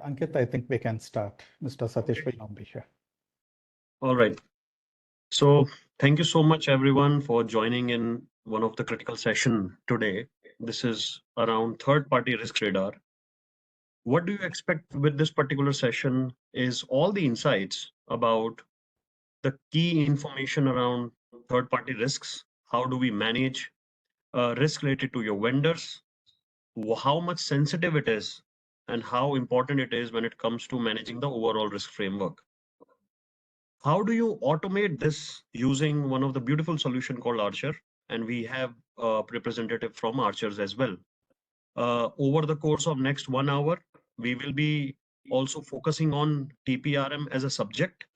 Ankit, I think we can start. Mr. Satish Okay. will now be here. All right. So thank you so much everyone for joining in one of the critical session today. This is around third party risk radar. What do you expect with this particular session is all the insights about the key information around third party risks. How do we manage risk related to your vendors? How much sensitive it is and how important it is when it comes to managing the overall risk framework. How do you automate this using one of the beautiful solution called Archer? And we have a representative from Archers as well. Over the course of next 1 hour, we will be also focusing on TPRM as a subject,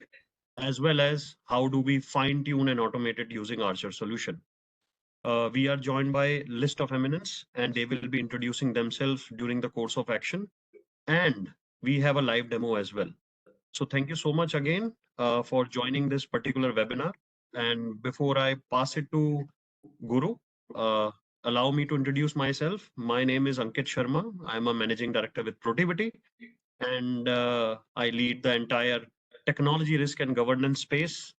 as well as how do we fine tune and automate it using Archer solution. We are joined by list of eminence and they will be introducing themselves during the course of action. And we have a live demo as well. So thank you so much again for joining this particular webinar. And before I pass it to Guru, uh, allow me to introduce myself. My name is Ankit Sharma. I'm a managing director with Protiviti, and I lead the entire technology risk and governance space,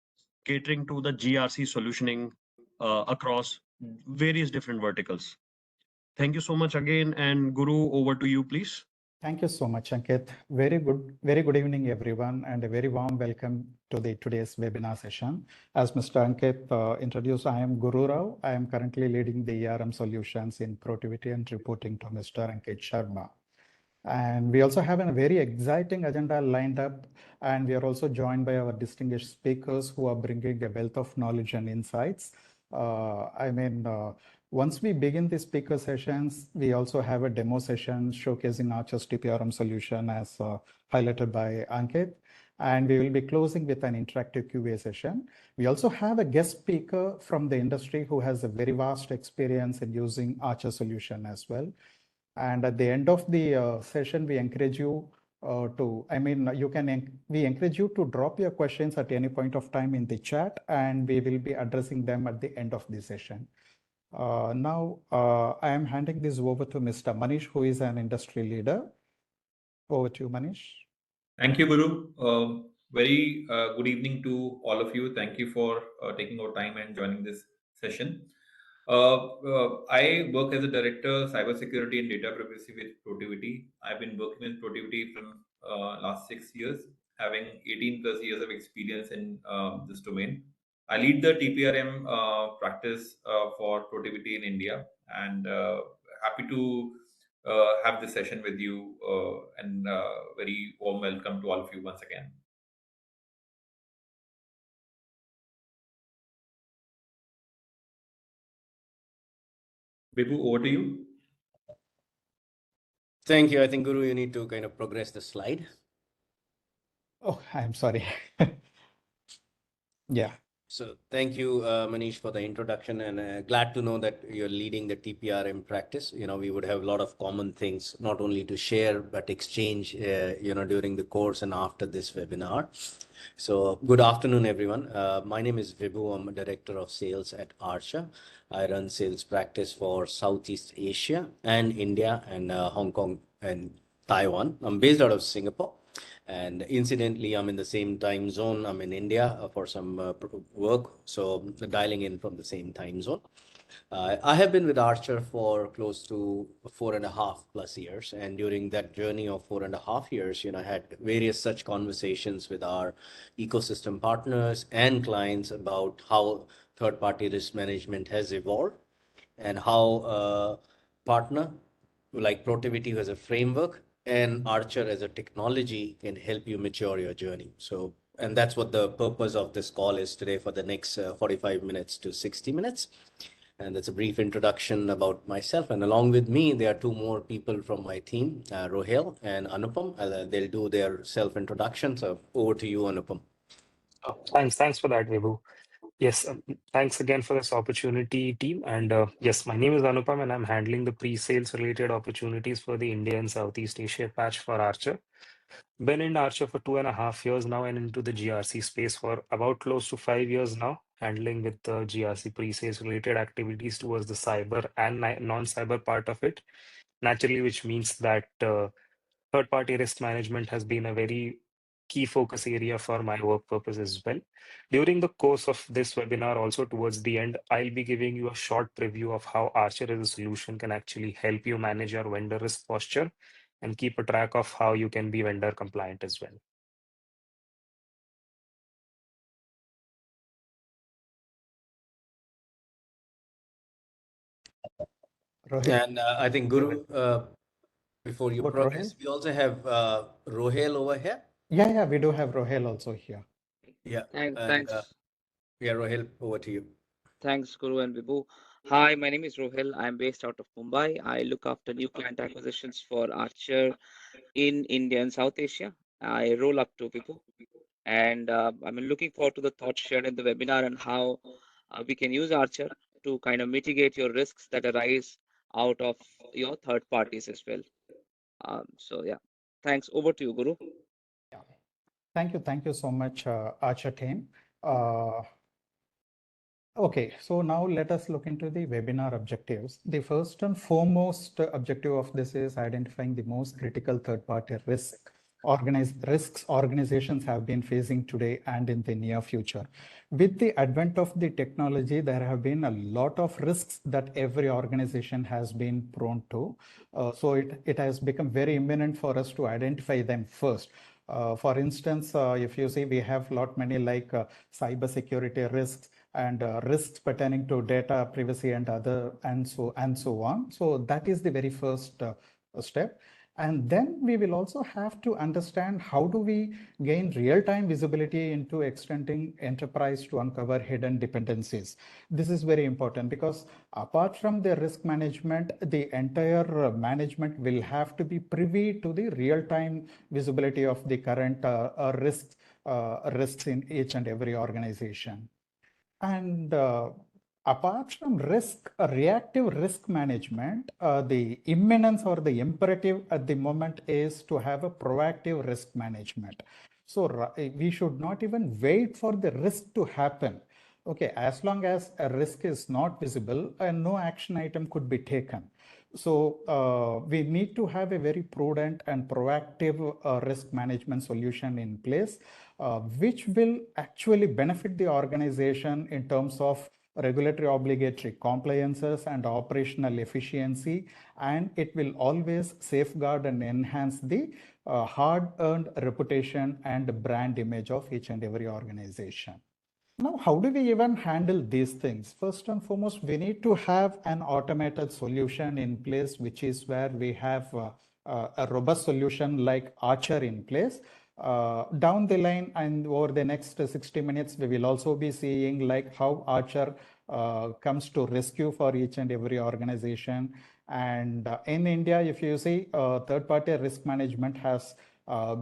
catering to the GRC solutioning across various different verticals. Thank you so much again. And Guru, over to you, please. Thank you so much, Ankit. Very good evening, everyone, and a very warm welcome to today's webinar session. As Mr. Ankit introduced, I am Guru Rao. I am currently leading the ERM solutions in Protiviti and reporting to Mr. Ankit Sharma. And we also have a very exciting agenda lined up, and we are also joined by our distinguished speakers who are bringing a wealth of knowledge and insights. Once we begin the speaker sessions, we also have a demo session showcasing Archer's TPRM solution as highlighted by Ankit. And we will be closing with an interactive QA session. We also have a guest speaker from the industry who has a very vast experience in using Archer solution as well. And at the end of the session, we encourage you we encourage you to drop your questions at any point of time in the chat, and we will be addressing them at the end of the session. Now, I am handing this over to Mr. Manish, who is an industry leader. Over to you, Manish. Thank you, Guru. Very good evening to all of you. Thank you for taking our time and joining this session. I work as a director, cybersecurity and data privacy with Protiviti. I've been working with Protiviti from last 6 years, having 18 plus years of experience in this domain. I lead the TPRM practice for Protiviti in India, and happy to have this session with you, and very warm welcome to all of you once again. Vibhu, over to you. Thank you. I think, Guru, you need to kind of progress the slide. Oh, I'm sorry. Yeah. So thank you, Manish, for the introduction, and glad to know that you're leading the TPRM practice. We would have a lot of common things, not only to share, but exchange, during the course and after this webinar. So good afternoon, everyone. My name is Vibhu. I'm a director of sales at Archer. I run sales practice for Southeast Asia and India and Hong Kong and Taiwan. I'm based out of Singapore. And incidentally, I'm in the same time zone. I'm in India for some work, so dialing in from the same time zone. I have been with Archer for close to 4.5+ years. And during that journey of 4.5 years, I had various such conversations with our ecosystem partners and clients about how third-party risk management has evolved and how partner like Protiviti, who has a framework, and Archer as a technology can help you mature your journey. So, and that's what the purpose of this call is today for the next 45 minutes to 60 minutes. And that's a brief introduction about myself. And along with me, there are two more people from my team, Rohel and Anupam. They'll do their self-introduction. So over to you, Anupam. Oh, thanks for that, Vibhu. Yes, thanks again for this opportunity, team. And yes, my name is Anupam, and I'm handling the pre-sales related opportunities for the India and Southeast Asia patch for Archer. Been in Archer for 2.5 years now, and into the GRC space for about close to 5 years now, handling with the GRC pre-sales related activities towards the cyber and non-cyber part of it. Naturally, which means that third-party risk management has been a very key focus area for my work purpose as well. During the course of this webinar, also towards the end, I'll be giving you a short preview of how Archer as a solution can actually help you manage your vendor risk posture and keep a track of how you can be vendor compliant as well. Rohit, And I think Guru, before you about progress, Rohit? we also have Rohel over here. Yeah, we do have Rohel also here. Yeah, and Thanks. yeah, Rohel, over to you. Thanks, Guru and Vibhu. Hi, my name is Rohil. I'm based out of Mumbai. I look after new client acquisitions for Archer in India and South Asia. I roll up to Vibhu. And I'm looking forward to the thoughts shared in the webinar and how we can use Archer to kind of mitigate your risks that arise out of your third parties as well. So, yeah, thanks. Over to you, Guru. Yeah. Thank you so much, Archer team. Okay, so now let us look into the webinar objectives. The first and foremost objective of this is identifying the most critical third-party risks organizations have been facing today and in the near future. With the advent of the technology, there have been a lot of risks that every organization has been prone to. So it has become very imminent for us to identify them first. For instance, if you see, we have many like cyber security risks and risks pertaining to data privacy and so on. So that is the very first step. And then we will also have to understand how do we gain real-time visibility into extending enterprise to uncover hidden dependencies. This is very important because apart from the risk management, the entire management will have to be privy to the real-time visibility of the current risks in each and every organization. And apart from reactive risk management, the imminence or the imperative at the moment is to have a proactive risk management. So we should not even wait for the risk to happen. Okay, as long as a risk is not visible, no action item could be taken. So we need to have a very prudent and proactive risk management solution in place, which will actually benefit the organization in terms of regulatory obligatory compliances and operational efficiency, and it will always safeguard and enhance the hard-earned reputation and brand image of each and every organization. Now, how do we even handle these things? First and foremost, we need to have an automated solution in place, which is where we have a robust solution like Archer in place. Down the line and over the next 60 minutes, we will also be seeing like how Archer comes to rescue for each and every organization. And in India, if you see, third-party risk management has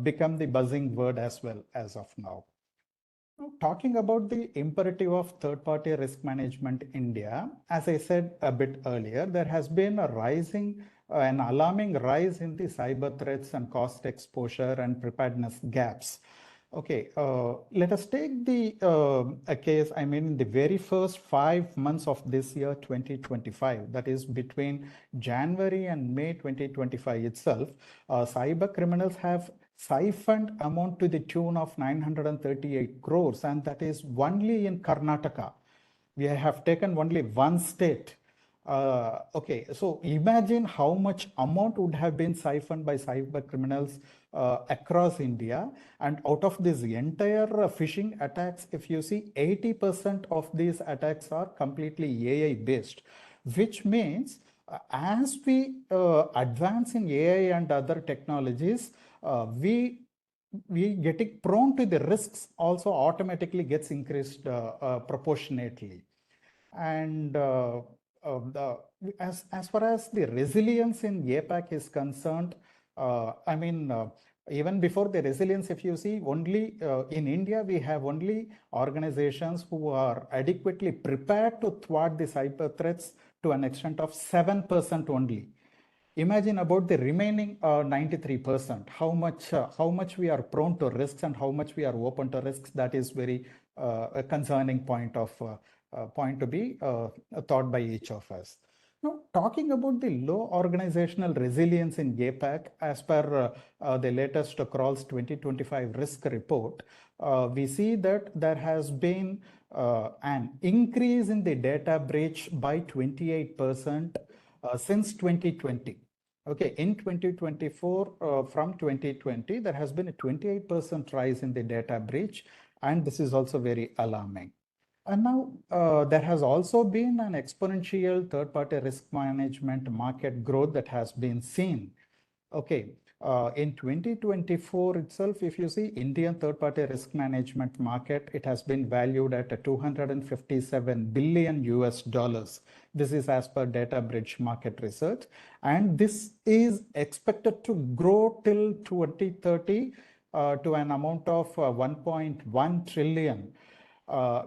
become the buzzing word as well as of now. Talking about the imperative of third-party risk management in India, as I said a bit earlier, there has been an alarming rise in the cyber threats and cost exposure and preparedness gaps. Okay, let us take a case, in the very first 5 months of this year, 2025, that is between January and May 2025 itself, cyber criminals have siphoned amount to the tune of 938 crores, and that is only in Karnataka. We have taken only one state. Okay, so imagine how much amount would have been siphoned by cyber criminals across India. And out of this entire phishing attacks, if you see, 80% of these attacks are completely AI based, which means as we advance in AI and other technologies, we getting prone to the risks also automatically gets increased proportionately. And as far as the resilience in APAC is concerned, even before the resilience, if you see, only in India, we have only organizations who are adequately prepared to thwart the cyber threats to an extent of 7% only. Imagine about the remaining 93%, how much we are prone to risks and how much we are open to risks. That is very a concerning point to be thought by each of us. Now, talking about the low organizational resilience in APAC, as per the latest Crawl's 2025 risk report, we see that there has been an increase in the data breach by 28% since 2020. Okay, in 2024, from 2020, there has been a 28% rise in the data breach, and this is also very alarming. And now there has also been an exponential third-party risk management market growth that has been seen. Okay, in 2024 itself, if you see Indian third-party risk management market, it has been valued at 257 billion US dollars. This is as per Data Bridge market research, and this is expected to grow till 2030 to an amount of 1.1 trillion.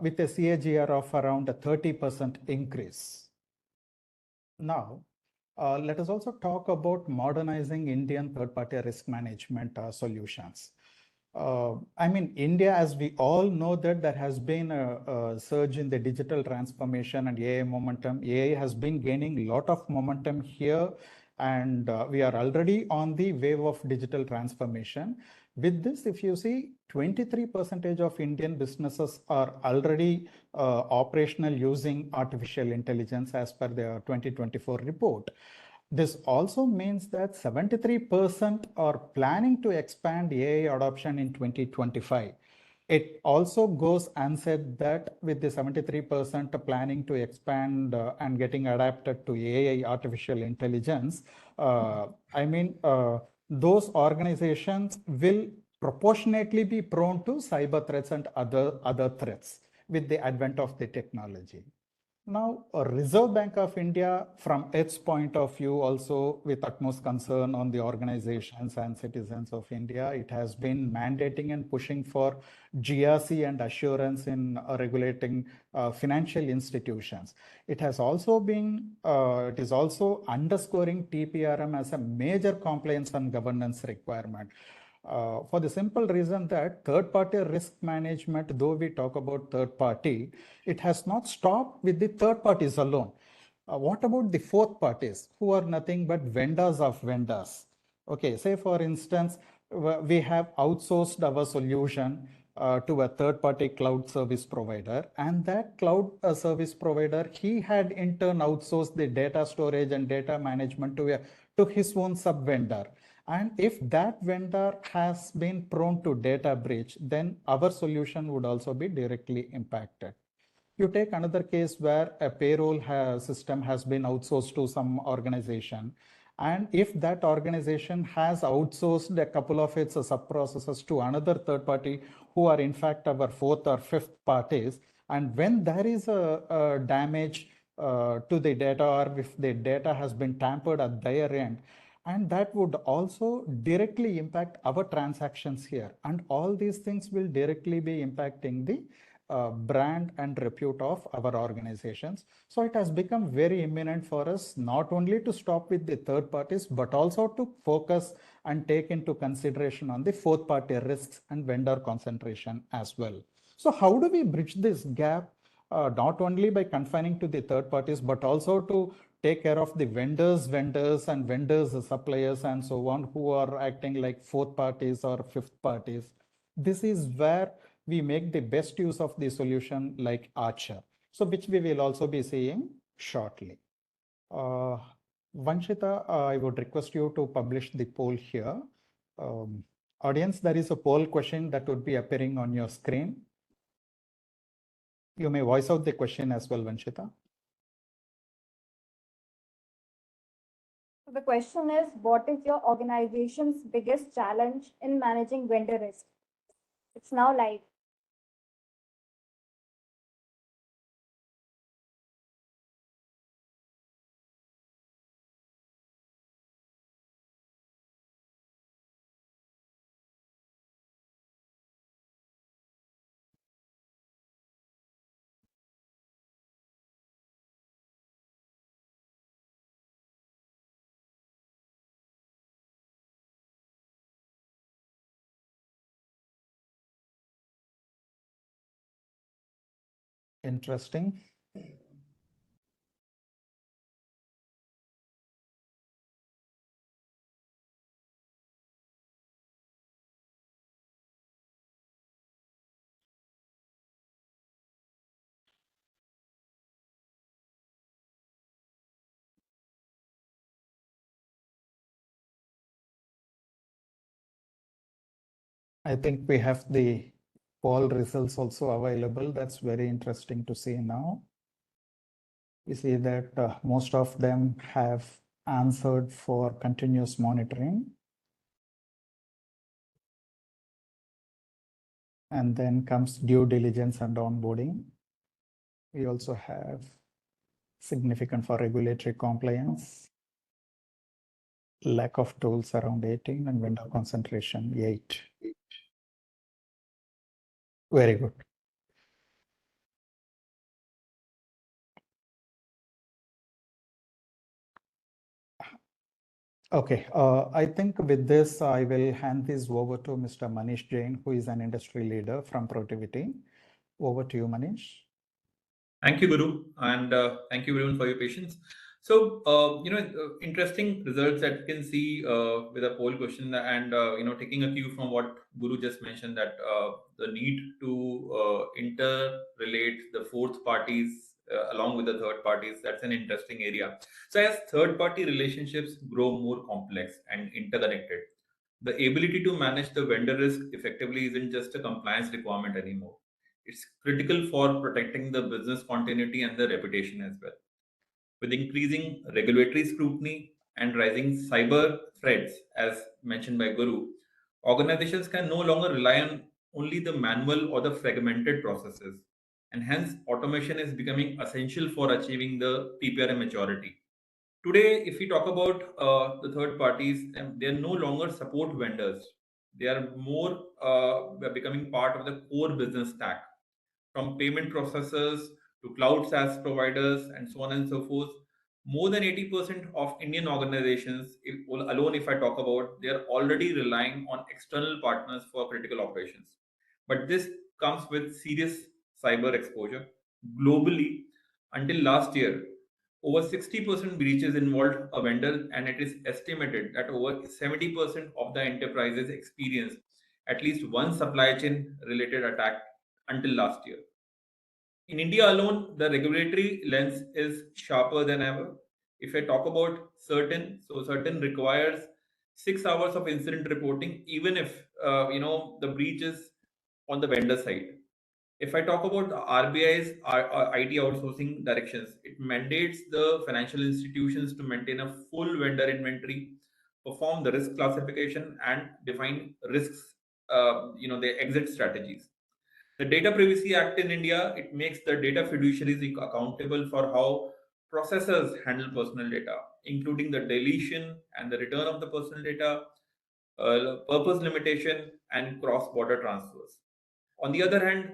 With a CAGR of around a 30% increase. Now, let us also talk about modernizing Indian third-party risk management solutions. I mean, India, as we all know, that there has been a surge in the digital transformation and AI momentum. AI has been gaining a lot of momentum here, and we are already on the wave of digital transformation. With this, if you see, 23% of Indian businesses are already operational using artificial intelligence as per the 2024 report. This also means that 73% are planning to expand AI adoption in 2025. It also goes unsaid that with the 73% planning to expand and getting adapted to AI, artificial intelligence, those organizations will proportionately be prone to cyber threats and other threats with the advent of the technology. Now, Reserve Bank of India, from its point of view, also with utmost concern on the organizations and citizens of India, it has been mandating and pushing for GRC and assurance in regulating financial institutions. It has also been, it is also underscoring TPRM as a major compliance and governance requirement. For the simple reason that third-party risk management, though we talk about third-party, it has not stopped with the third parties alone. What about the fourth parties, who are nothing but vendors of vendors? Okay, say for instance, we have outsourced our solution to a third-party cloud service provider, and that cloud service provider, he had in turn outsourced the data storage and data management to his own sub-vendor. And if that vendor has been prone to data breach, then our solution would also be directly impacted. You take another case where a payroll system has been outsourced to some organization. And if that organization has outsourced a couple of its sub-processes to another third party, who are in fact our fourth or fifth parties, and when there is a damage to the data, or if the data has been tampered at their end, and that would also directly impact our transactions here. And all these things will directly be impacting the brand and repute of our organizations. So it has become very imminent for us not only to stop with the third parties, but also to focus and take into consideration on the fourth party risks and vendor concentration as well. So how do we bridge this gap? Not only by confining to the third parties, but also to take care of the vendors, suppliers, and so on, who are acting like fourth parties or fifth parties. This is where we make the best use of the solution like Archer, so which we will also be seeing shortly. Vanshita, I would request you to publish the poll here. Audience, there is a poll question that would be appearing on your screen. You may voice out the question as well, Vanshita. The question is, what is your organization's biggest challenge in managing vendor risk? It's now live. Interesting. I think we have the poll results also available. That's very interesting to see now. We see that most of them have answered for continuous monitoring. And then comes due diligence and onboarding. We also have significant for regulatory compliance, lack of tools around 18, and vendor concentration 8. Very good. Okay, I think with this, I will hand this over to Mr. Manish Jain, who is an industry leader from Protiviti. Over to you, Manish. Thank you, Guru, and thank you everyone for your patience. So, interesting results that you can see with a poll question, and taking a cue from what Guru just mentioned, that the need to interrelate the fourth parties along with the third parties. That's an interesting area. So, as third-party relationships grow more complex and interconnected, the ability to manage the vendor risk effectively isn't just a compliance requirement anymore. It's critical for protecting the business continuity and the reputation as well. With increasing regulatory scrutiny and rising cyber threats, as mentioned by Guru, organizations can no longer rely on only the manual or the fragmented processes. And hence, automation is becoming essential for achieving the TPRM maturity. Today, if we talk about the third parties, they are no longer support vendors. They are more becoming part of the core business stack, from payment processors to cloud SaaS providers and so on and so forth. More than 80% of Indian organizations, alone if I talk about, they are already relying on external partners for critical operations. But this comes with serious cyber exposure. Globally, until last year, over 60% breaches involved a vendor, and it is estimated that over 70% of the enterprises experienced at least one supply chain related attack until last year. In India alone, the regulatory lens is sharper than ever. If I talk about CERT-In, so CERT-In requires 6 hours of incident reporting, even if the breach is on the vendor side. If I talk about the RBI's IT outsourcing directions, it mandates the financial institutions to maintain a full vendor inventory, perform the risk classification, and define risks, the exit strategies. The Data Privacy Act in India, it makes the data fiduciaries accountable for how processors handle personal data, including the deletion and the return of the personal data, purpose limitation, and cross-border transfers. On the other hand,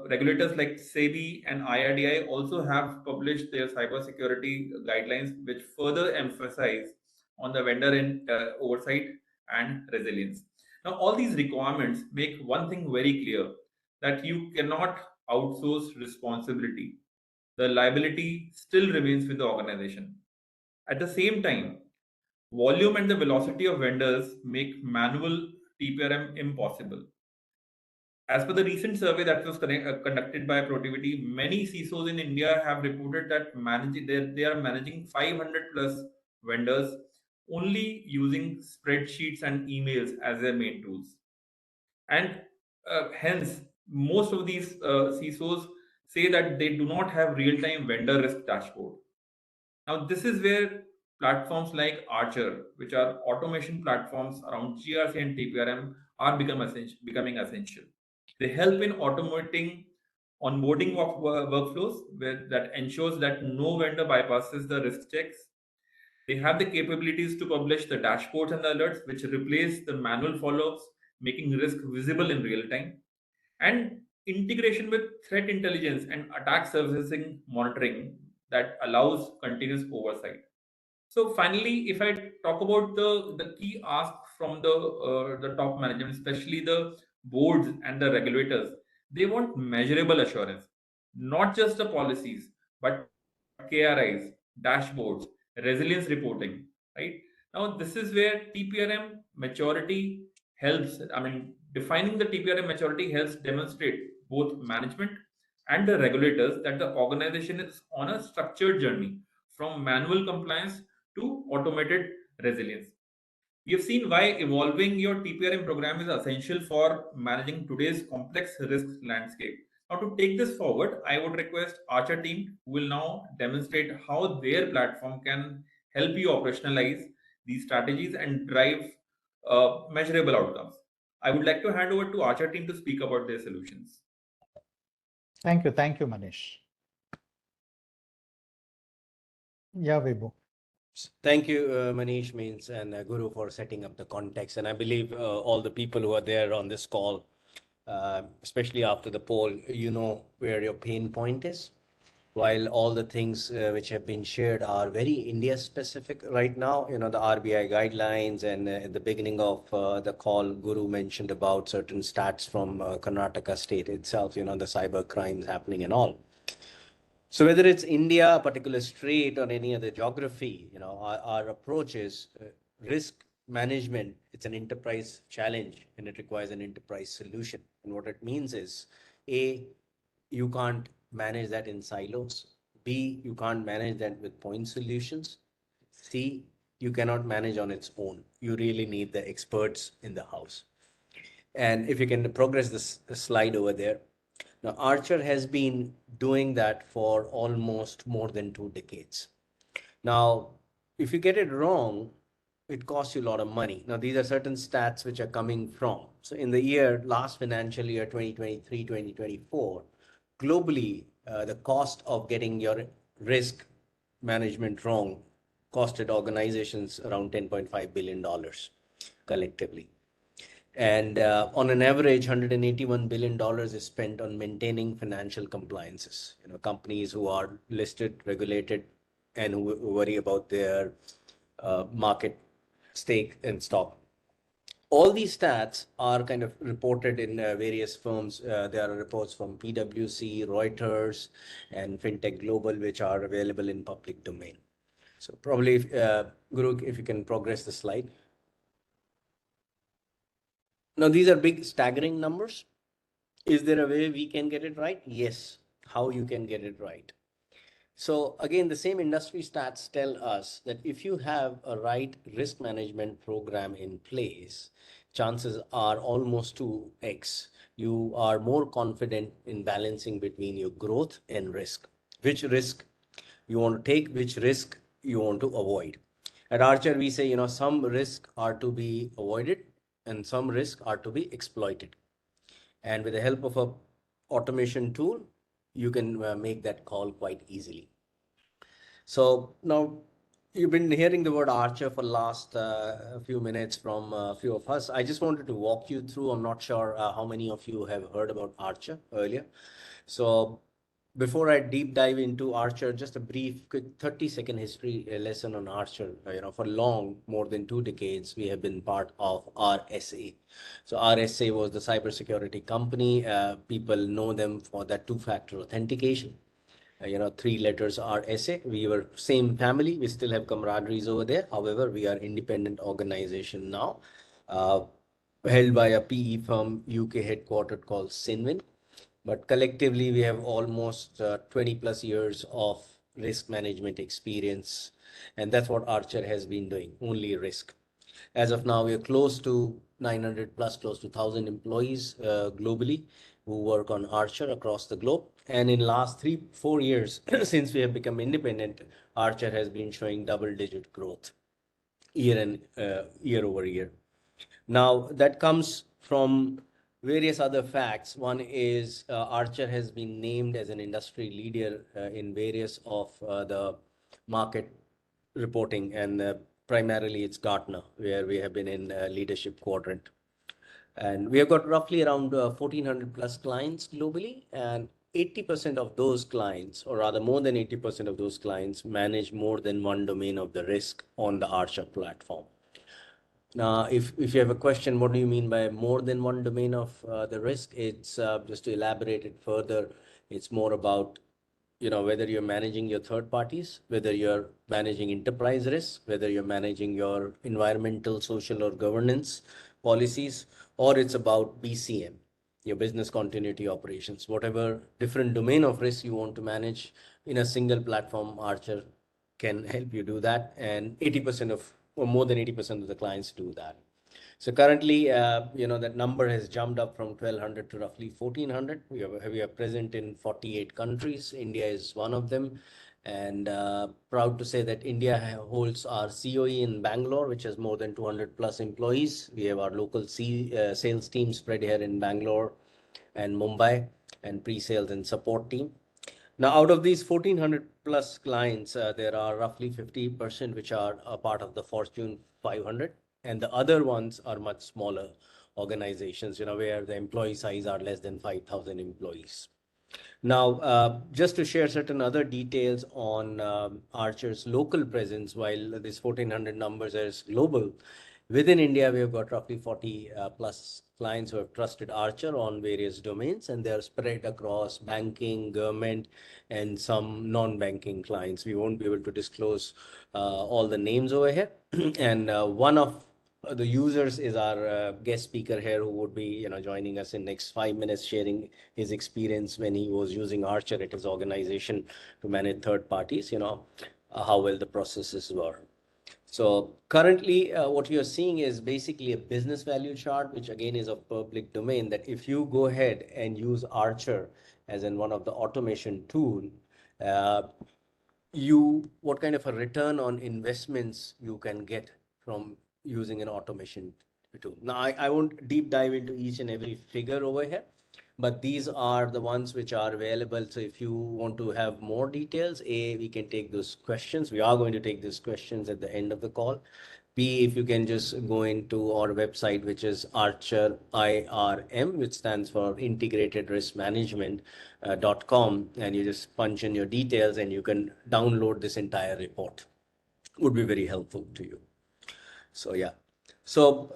regulators like SEBI and IRDAI also have published their cybersecurity guidelines, which further emphasize on the vendor oversight and resilience. Now, all these requirements make one thing very clear, that you cannot outsource responsibility. The liability still remains with the organization. At the same time, volume and the velocity of vendors make manual TPRM impossible. As per the recent survey that was conducted by Protiviti, many CISOs in India have reported that they are managing 500 plus vendors only using spreadsheets and emails as their main tools. And hence, most of these CISOs say that they do not have real-time vendor risk dashboard. Now, this is where platforms like Archer, which are automation platforms around GRC and TPRM, are becoming essential. They help in automating onboarding workflows that ensures that no vendor bypasses the risk checks. They have the capabilities to publish the dashboards and the alerts, which replace the manual follow-ups, making risk visible in real time. And integration with threat intelligence and attack servicing monitoring that allows continuous oversight. So finally, if I talk about the key ask from the top management, especially the boards and the regulators, they want measurable assurance, not just the policies, but KRIs, dashboards, resilience reporting. Right now, this is where TPRM maturity helps. I mean, defining the TPRM maturity helps demonstrate both management and the regulators that the organization is on a structured journey from manual compliance to automated resilience. We have seen why evolving your TPRM program is essential for managing today's complex risk landscape. Now, to take this forward, I would request Archer team who will now demonstrate how their platform can help you operationalize these strategies and drive measurable outcomes. I would like to hand over to Archer team to speak about their solutions. Thank you, Manish. Yeah, Vibhu. Thank you, Manish means and Guru for setting up the context. And I believe all the people who are there on this call, especially after the poll, you know where your pain point is. While all the things which have been shared are very India specific right now, you know, the RBI guidelines, and at the beginning of the call, Guru mentioned about certain stats from Karnataka state itself, you know, the cyber crimes happening and all. So whether it's India, a particular state, or any other geography, you know, our approach is risk management. It's an enterprise challenge and it requires an enterprise solution. And what it means is, A, you can't manage that in silos. B, you can't manage that with point solutions. C, you cannot manage on its own. You really need the experts in the house. And if you can progress this slide over there. Now, Archer has been doing that for almost more than 2 decades. Now, if you get it wrong, it costs you a lot of money. Now, these are certain stats which are coming from. So in the last financial year, 2023, 2024, globally, the cost of getting your risk management wrong costed organizations around $10.5 billion collectively. And on an average, $181 billion is spent on maintaining financial compliances. You know, companies who are listed, regulated, and who worry about their market stake and stock. All these stats are kind of reported in various firms. There are reports from PwC, Reuters, and FinTech Global, which are available in public domain. So probably, Guru, if you can progress the slide. Now, these are big, staggering numbers. Is there a way we can get it right? Yes. How you can get it right? So again, the same industry stats tell us that if you have a right risk management program in place, chances are almost 2x. You are more confident in balancing between your growth and risk. Which risk you want to take, which risk you want to avoid. At Archer, we say, you know, some risks are to be avoided and some risks are to be exploited. And with the help of a automation tool, you can make that call quite easily. So now you've been hearing the word Archer for the last few minutes from a few of us. I just wanted to walk you through. I'm not sure how many of you have heard about Archer earlier. So before I deep dive into Archer, just a brief, quick 30-second history lesson on Archer. You know, for more than 2 decades, we have been part of RSA. So RSA was the cybersecurity company. People know them for that 2-factor authentication. You know, 3 letters RSA. We were same family. We still have camaraderies over there. However, we are independent organization now, held by a PE firm, UK headquartered called Sinwin. But collectively, we have almost 20 plus years of risk management experience. And that's what Archer has been doing, only risk. As of now, we are close to 900 plus, close to 1,000 employees globally who work on Archer across the globe. And in last 3-4 years, since we have become independent, Archer has been showing double-digit growth year over year. Now, that comes from various other facts. One is Archer has been named as an industry leader in various of the market reporting, and primarily it's Gartner, where we have been in leadership quadrant. And we have got roughly around 1,400 plus clients globally, and 80% of those clients, or rather more than 80% of those clients, manage more than one domain of the risk on the Archer platform. Now, if you have a question, what do you mean by more than one domain of the risk? It's just to elaborate it further. It's more about, you know, whether you're managing your third parties, whether you're managing enterprise risk, whether you're managing your environmental, social, or governance policies, or it's about BCM, your business continuity operations, whatever different domain of risk you want to manage in a single platform, Archer can help you do that. And 80% of or more than 80% of the clients do that. So currently, that number has jumped up from 1,200 to roughly 1,400. We are present in 48 countries. India is one of them. And proud to say that India holds our COE in Bangalore, which has more than 200 plus employees. We have our local sales team spread here in Bangalore and Mumbai, and pre-sales and support team. Now, out of these 1,400 plus clients, there are roughly 50% which are a part of the Fortune 500, and the other ones are much smaller organizations, where the employee size are less than 5,000 employees. Now, just to share certain other details on Archer's local presence, while this 1,400 numbers is global, within India, we have got roughly 40 plus clients who have trusted Archer on various domains, and they are spread across banking, government, and some non-banking clients. We won't be able to disclose all the names over here. And one of the users is our guest speaker here, who would be joining us in next 5 minutes, sharing his experience when he was using Archer at his organization to manage third parties, how well the processes were. So currently what you're seeing is basically a business value chart, which again is a public domain, that if you go ahead and use Archer as in one of the automation tool, what kind of a return on investments you can get from using an automation tool. Now, I won't deep dive into each and every figure over here, but these are the ones which are available. So if you want to have more details, we can take those questions. We are going to take those questions at the end of the call. B, if you can just go into our website, which is Archer IRM, which stands for Integrated Risk Management.com, and you just punch in your details and you can download this entire report. Would be very helpful to you. So yeah. So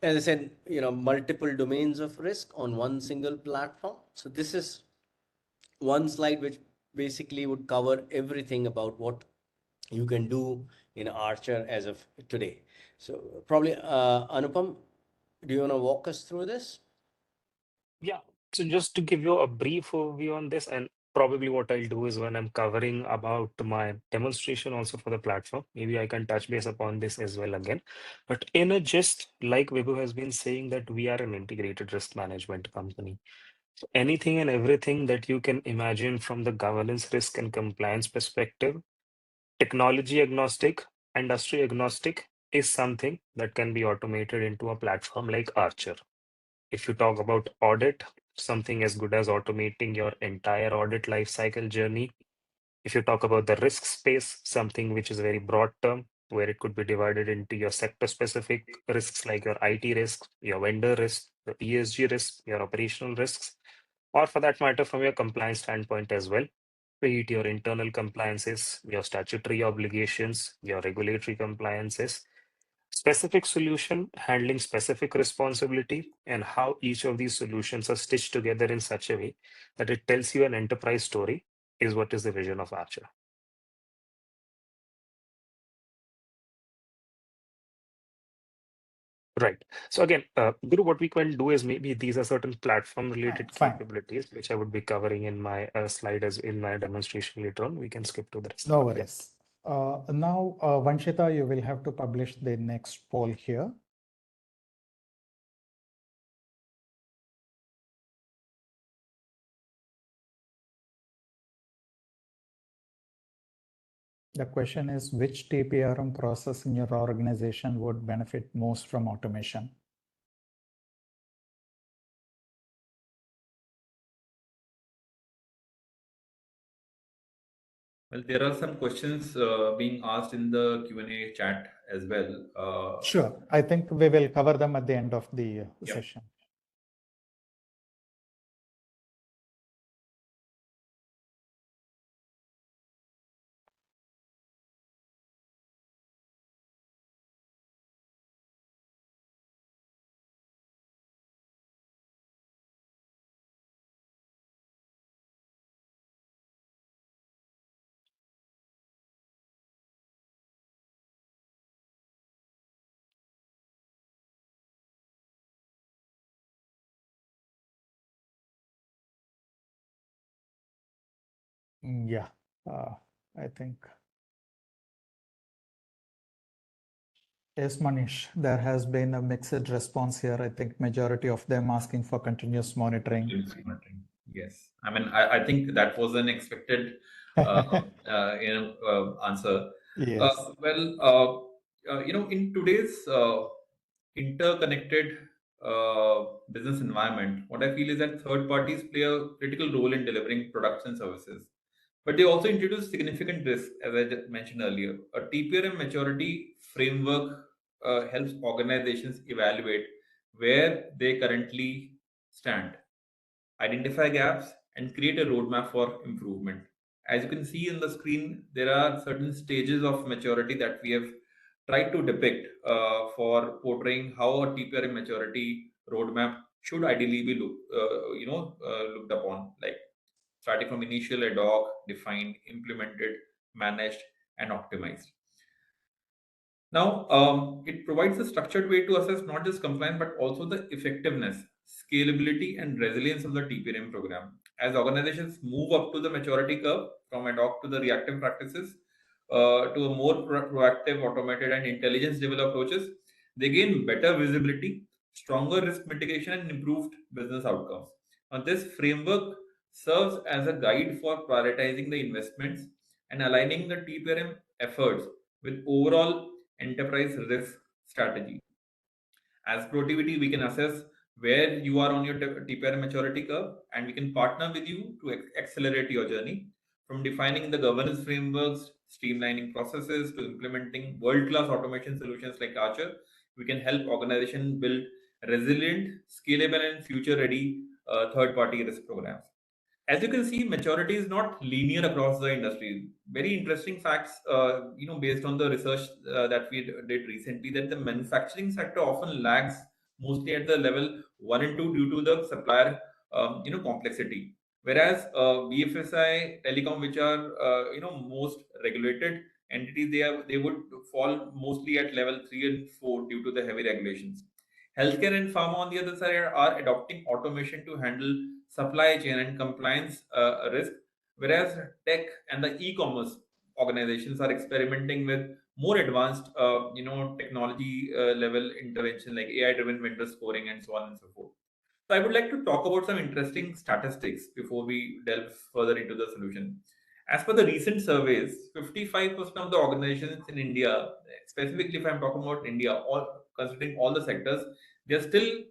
as I said, multiple domains of risk on one single platform. So this is one slide which basically would cover everything about what you can do in Archer as of today. So probably Anupam, do you want to walk us through this? Yeah. So just to give you a brief overview on this, and probably what I'll do is when I'm covering about my demonstration also for the platform, maybe I can touch base upon this as well again. But in a gist, like Vibhu has been saying, that we are an integrated risk management company. So anything and everything that you can imagine from the governance, risk, and compliance perspective, technology agnostic, industry agnostic, is something that can be automated into a platform like Archer. If you talk about audit, something as good as automating your entire audit lifecycle journey. If you talk about the risk space, something which is very broad term, where it could be divided into your sector specific risks like your IT risk, your vendor risk, the ESG risk, your operational risks, or for that matter, from your compliance standpoint as well, be it your internal compliances, your statutory obligations, your regulatory compliances, specific solution handling specific responsibility, and how each of these solutions are stitched together in such a way that it tells you an enterprise story is what is the vision of Archer. Right. So again, Guru, what we can do is maybe these are certain platform related capabilities, which I would be covering in my slide as in my demonstration later on. We can skip to the rest. No worries. Now, Vanshita, you will have to publish the next poll here. The question is, which TPRM process in your organization would benefit most from automation? Well, there are some questions being asked in the Q&A chat as well. Sure. I think we will cover them at the end of the session. Yeah, I think Yes, Manish, there has been a mixed response here. I think majority of them asking for continuous monitoring. Yes, I mean, I think that was an expected answer. Yes. In today's interconnected business environment, what I feel is that third parties play a critical role in delivering products and services. But they also introduce significant risk, as I mentioned earlier. A TPRM maturity framework helps organizations evaluate where they currently stand, identify gaps, and create a roadmap for improvement. As you can see in the screen, there are certain stages of maturity that we have tried to depict for portraying how a TPRM maturity roadmap should ideally be looked upon, like starting from initial ad hoc, defined, implemented, managed, and optimized. Now, it provides a structured way to assess not just compliance, but also the effectiveness, scalability, and resilience of the TPRM program. As organizations move up to the maturity curve from ad hoc to the reactive practices to a more proactive, automated, and intelligence-driven approaches, they gain better visibility, stronger risk mitigation, and improved business outcomes. Now, this framework serves as a guide for prioritizing the investments and aligning the TPRM efforts with overall enterprise risk strategy. As Protiviti, we can assess where you are on your TPRM maturity curve, and we can partner with you to accelerate your journey from defining the governance frameworks, streamlining processes, to implementing world-class automation solutions like Archer. We can help organizations build resilient, scalable, and future-ready third-party risk programs. As you can see, maturity is not linear across the industry. Very interesting facts, based on the research that we did recently, that the manufacturing sector often lags mostly at the level 1 and 2 due to the supplier, complexity. Whereas BFSI, telecom, which are most regulated entities, they would fall mostly at level 3 and 4 due to the heavy regulations. Healthcare and pharma, on the other side, are adopting automation to handle supply chain and compliance risk, whereas tech and the e-commerce organizations are experimenting with more advanced, technology level intervention like AI-driven vendor scoring and so on and so forth. So I would like to talk about some interesting statistics before we delve further into the solution. As per the recent surveys, 55% of the organizations in India, specifically if I'm talking about India, all considering all the sectors, they're still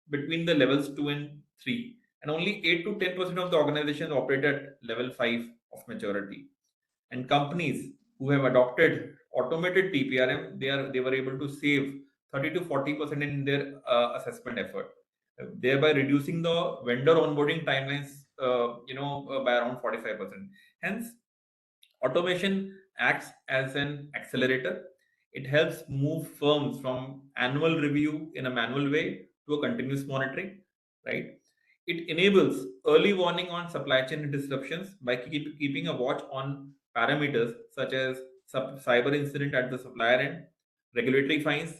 between the levels 2 and 3, and only 8 to 10% of the organizations operate at level 5 of maturity. And companies who have adopted automated TPRM, they were able to save 30 to 40% in their assessment effort, thereby reducing the vendor onboarding timelines, by around 45%. Hence, automation acts as an accelerator. It helps move firms from annual review in a manual way to a continuous monitoring, right? It enables early warning on supply chain disruptions by keeping a watch on parameters such as cyber incident at the supplier end, regulatory fines,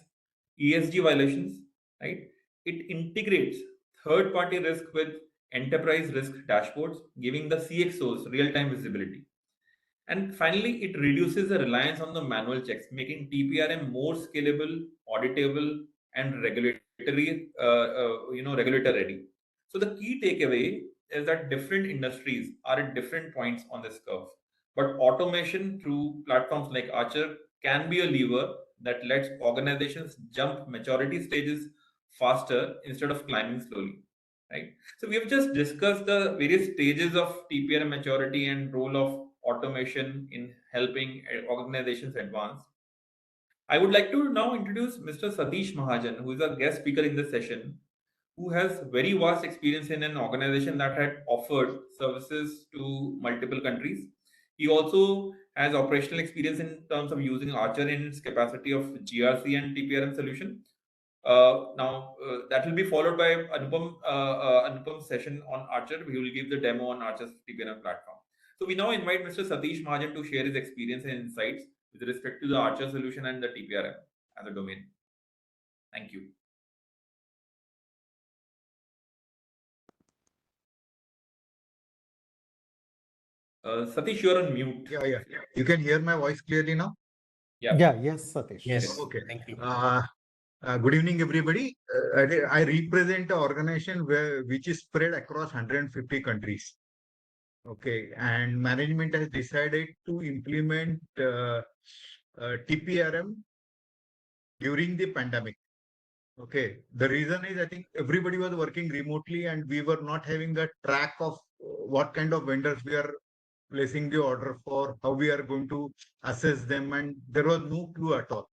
ESG violations, right? It integrates third-party risk with enterprise risk dashboards, giving the CXOs real-time visibility. And finally, it reduces the reliance on the manual checks, making TPRM more scalable, auditable, and regulator ready. So the key takeaway is that different industries are at different points on this curve, but automation through platforms like Archer can be a lever that lets organizations jump maturity stages faster instead of climbing slowly, right? So we have just discussed the various stages of TPRM maturity and role of automation in helping organizations advance. I would like to now introduce Mr. Satish Mahajan, who is a guest speaker in this session, who has very vast experience in an organization that had offered services to multiple countries. He also has operational experience in terms of using Archer in its capacity of GRC and TPRM solution. That will be followed by Anupam's session on Archer. We will give the demo on Archer's TPRM platform. So we now invite Mr. Satish Mahajan to share his experience and insights with respect to the Archer solution and the TPRM as a domain. Thank you. Satish, you're on mute. Yeah. You can hear my voice clearly now? Yes, Satish. Yes. Okay. Thank you. Good evening, everybody. I represent an organization which is spread across 150 countries. Okay, and management has decided to implement TPRM during the pandemic. Okay, the reason is I think everybody was working remotely and we were not having a track of what kind of vendors we are placing the order for, how we are going to assess them, and there was no clue at all.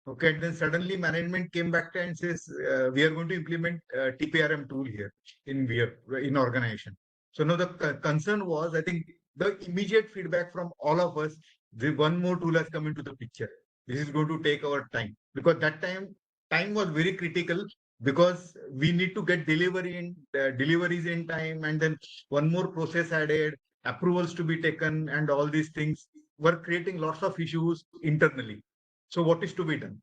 Okay, and then suddenly management came back and says we are going to implement TPRM tool here in organization. So now the concern was, I think the immediate feedback from all of us, the one more tool has come into the picture. This is going to take our time because that time was very critical because we need to get deliveries in time, and then one more process added, approvals to be taken, and all these things were creating lots of issues internally. So what is to be done?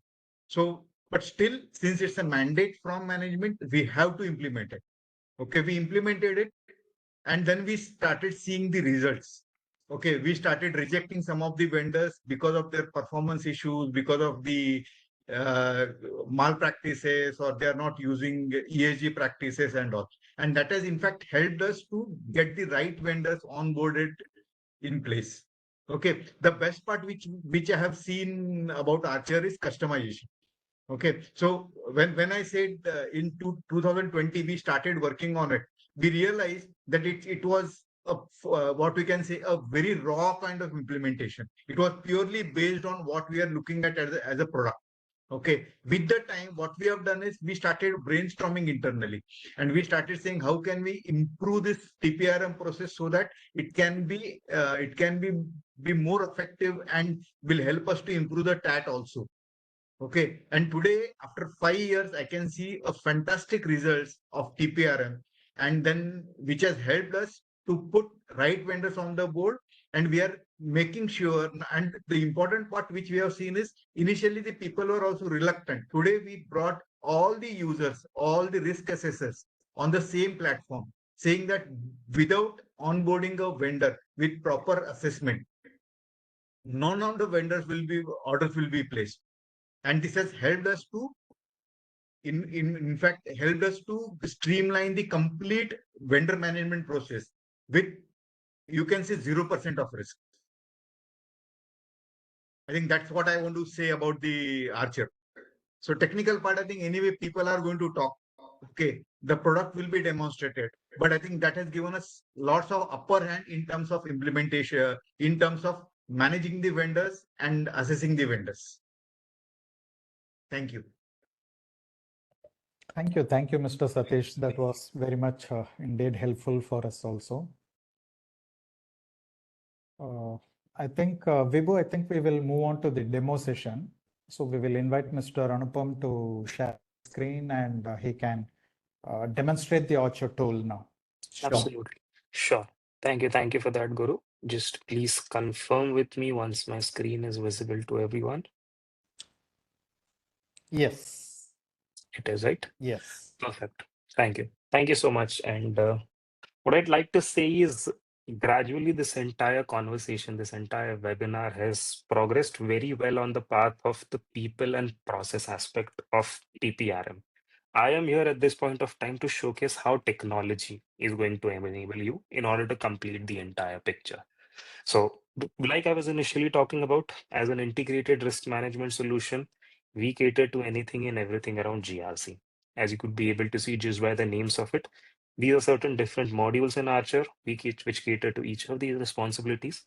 So, but still, since it's a mandate from management, we have to implement it. Okay, we implemented it, and then we started seeing the results. Okay, we started rejecting some of the vendors because of their performance issues, because of the uh, malpractices, or they are not using ESG practices and all. And that has in fact helped us to get the right vendors onboarded in place. Okay, the best part which I have seen about Archer is customization. Okay, so when I said in 2020 we started working on it, we realized that it was what we can say a very raw kind of implementation. It was purely based on what we are looking at as a product. Okay, with the time, what we have done is we started brainstorming internally, and we started saying how can we improve this TPRM process so that it can be more effective and will help us to improve the TAT also. Okay, and today after 5 years, I can see a fantastic results of TPRM, and then which has helped us to put right vendors on the board, and we are making sure. And the important part which we have seen is initially the people were also reluctant. Today we brought all the users, all the risk assessors on the same platform, saying that without onboarding a vendor with proper assessment, none of the orders will be placed, and this has helped us to in fact helped us to streamline the complete vendor management process with, you can say, 0% of risk. I think that's what I want to say about the Archer. So technical part, I think anyway people are going to talk. Okay, the product will be demonstrated, but I think that has given us lots of upper hand in terms of implementation, in terms of managing the vendors and assessing the vendors. Thank you. Thank you, Mr. Satish. That was very much indeed helpful for us also. I think, Vibhu, I think we will move on to the demo session. So we will invite Mr. Anupam to share screen, and he can demonstrate the Archer tool now. Absolutely. Sure. Thank you for that, Guru. Just please confirm with me once my screen is visible to everyone. Yes. It is, right? Yes. Perfect. Thank you. Thank you so much. And what I'd like to say is gradually this entire conversation, this entire webinar has progressed very well on the path of the people and process aspect of TPRM. I am here at this point of time to showcase how technology is going to enable you in order to complete the entire picture. So, like I was initially talking about, as an integrated risk management solution, we cater to anything and everything around GRC. As you could be able to see just by the names of it, these are certain different modules in Archer which cater to each of these responsibilities.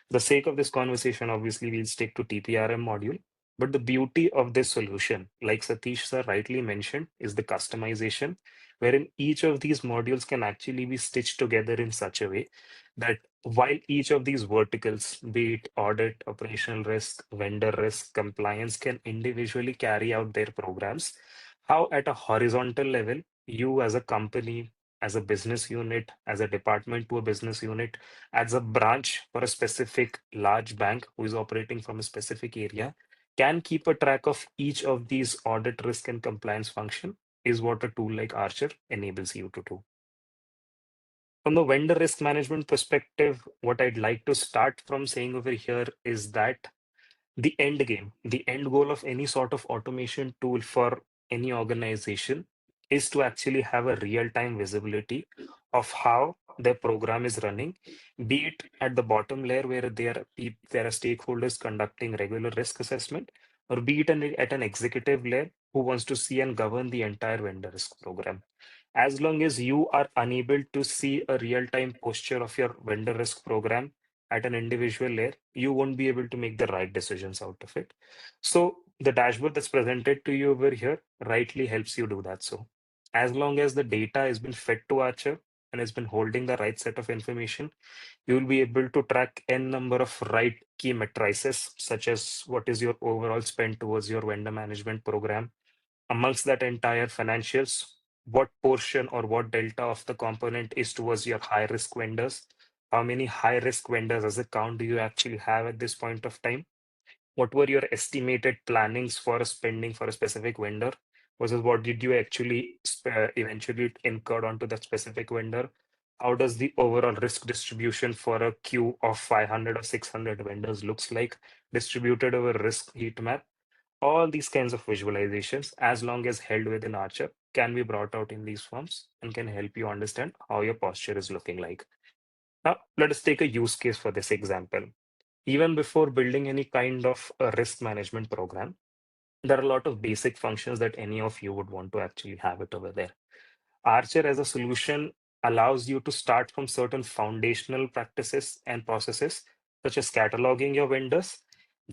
For the sake of this conversation, obviously, we'll stick to TPRM module. But the beauty of this solution, like Satish sir rightly mentioned, is the customization, wherein each of these modules can actually be stitched together in such a way that while each of these verticals, be it audit, operational risk, vendor risk, compliance, can individually carry out their programs, how at a horizontal level, you as a company, as a business unit, as a department to a business unit, as a branch for a specific large bank who is operating from a specific area, can keep a track of each of these audit, risk, and compliance function is what a tool like Archer enables you to do. From the vendor risk management perspective, what I'd like to start from saying over here is that The end game, the end goal of any sort of automation tool for any organization is to actually have a real-time visibility of how their program is running, be it at the bottom layer where there are stakeholders conducting regular risk assessment, or be it at an executive layer who wants to see and govern the entire vendor risk program. As long as you are unable to see a real-time posture of your vendor risk program at an individual layer, you won't be able to make the right decisions out of it. So the dashboard that's presented to you over here rightly helps you do that. So as long as the data has been fed to Archer and has been holding the right set of information, you will be able to track n number of right key matrices, such as what is your overall spend towards your vendor management program. Amongst that entire financials, what portion or what delta of the component is towards your high risk vendors? How many high risk vendors as a count do you actually have at this point of time? What were your estimated plannings for spending for a specific vendor versus what did you actually eventually incur onto that specific vendor? How does the overall risk distribution for a queue of 500 or 600 vendors looks like distributed over risk heat map? All these kinds of visualizations, as long as held within Archer, can be brought out in these forms and can help you understand how your posture is looking like. Now, let us take a use case for this example. Even before building any kind of a risk management program, there are a lot of basic functions that any of you would want to actually have it over there. Archer as a solution allows you to start from certain foundational practices and processes, such as cataloging your vendors,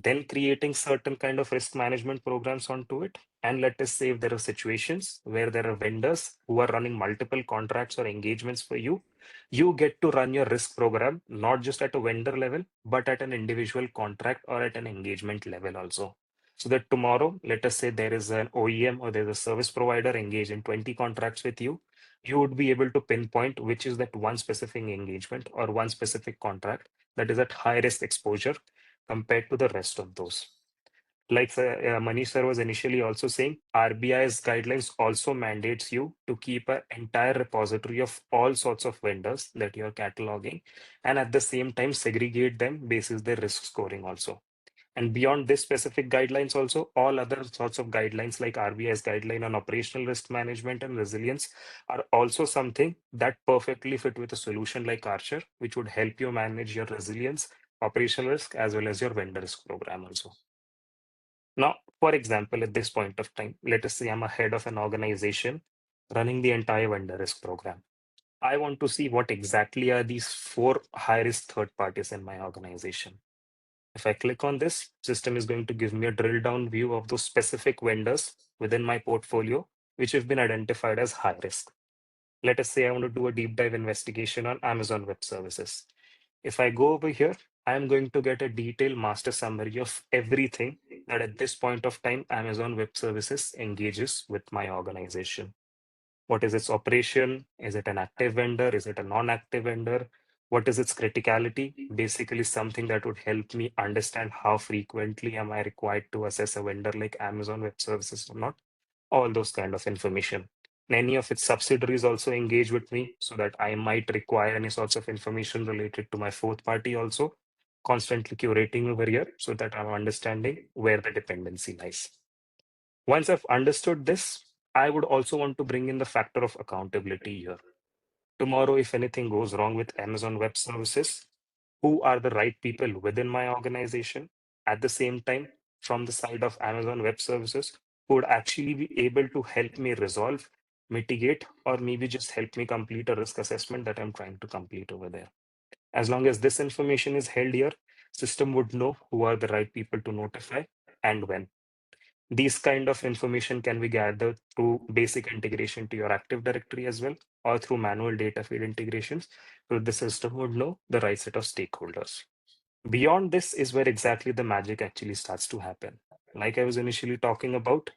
then creating certain kind of risk management programs onto it. And let us say if there are situations where there are vendors who are running multiple contracts or engagements for you, you get to run your risk program, not just at a vendor level, but at an individual contract or at an engagement level also. So that tomorrow, let us say there is an OEM or there's a service provider engaged in 20 contracts with you, you would be able to pinpoint which is that one specific engagement or one specific contract that is at high risk exposure compared to the rest of those. Like Manish sir was initially also saying, RBI's guidelines also mandates you to keep an entire repository of all sorts of vendors that you're cataloging, and at the same time segregate them basis their risk scoring also. And beyond this specific guidelines also, all other sorts of guidelines like RBI's guideline on operational risk management and resilience are also something that perfectly fit with a solution like Archer, which would help you manage your resilience, operational risk, as well as your vendor risk program also. Now, for example, at this point of time, let us say I'm a head of an organization running the entire vendor risk program. I want to see what exactly are these 4 high-risk third parties in my organization. If I click on this, system is going to give me a drill down view of those specific vendors within my portfolio, which have been identified as high risk. Let us say I want to do a deep dive investigation on Amazon Web Services. If I go over here, I'm going to get a detailed master summary of everything that at this point of time Amazon Web Services engages with my organization. What is its operation? Is it an active vendor? Is it a non-active vendor? What is its criticality? Basically, something that would help me understand how frequently am I required to assess a vendor like Amazon Web Services or not. All those kind of information. And any of its subsidiaries also engage with me so that I might require any sorts of information related to my fourth party also, constantly curating over here so that I'm understanding where the dependency lies. Once I've understood this, I would also want to bring in the factor of accountability here. Tomorrow, if anything goes wrong with Amazon Web Services, who are the right people within my organization? At the same time, from the side of Amazon Web Services, who would actually be able to help me resolve, mitigate, or maybe just help me complete a risk assessment that I'm trying to complete over there. As long as this information is held here, system would know who are the right people to notify and when. These kind of information can be gathered through basic integration to your Active Directory as well, or through manual data feed integrations, so the system would know the right set of stakeholders. Beyond this is where exactly the magic actually starts to happen. Like I was initially talking about,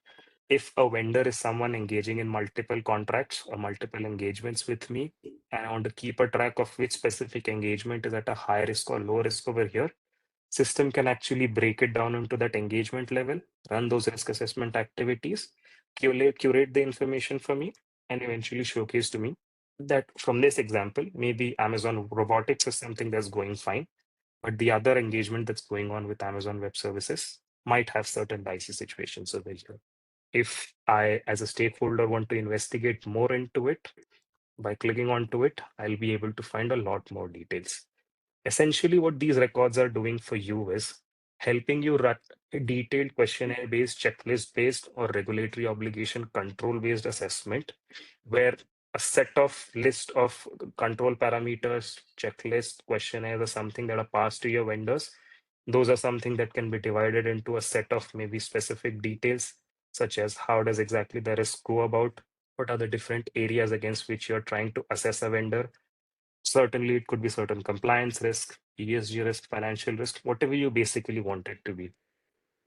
if a vendor is someone engaging in multiple contracts or multiple engagements with me, and I want to keep a track of which specific engagement is at a high risk or low risk over here, system can actually break it down into that engagement level, run those risk assessment activities, curate the information for me, and eventually showcase to me that from this example, maybe Amazon robotics is something that's going fine. but the other engagement that's going on with Amazon Web Services might have certain dicey situations over here. If I, as a stakeholder, want to investigate more into it, by clicking onto it, I'll be able to find a lot more details. Essentially, what these records are doing for you is helping you run a detailed questionnaire-based, checklist-based, or regulatory obligation control-based assessment, where a set of list of control parameters, checklist, questionnaires, or something that are passed to your vendors. Those are something that can be divided into a set of maybe specific details, such as how does exactly the risk go about, what are the different areas against which you're trying to assess a vendor. Certainly, it could be certain compliance risk, ESG risk, financial risk, whatever you basically want it to be.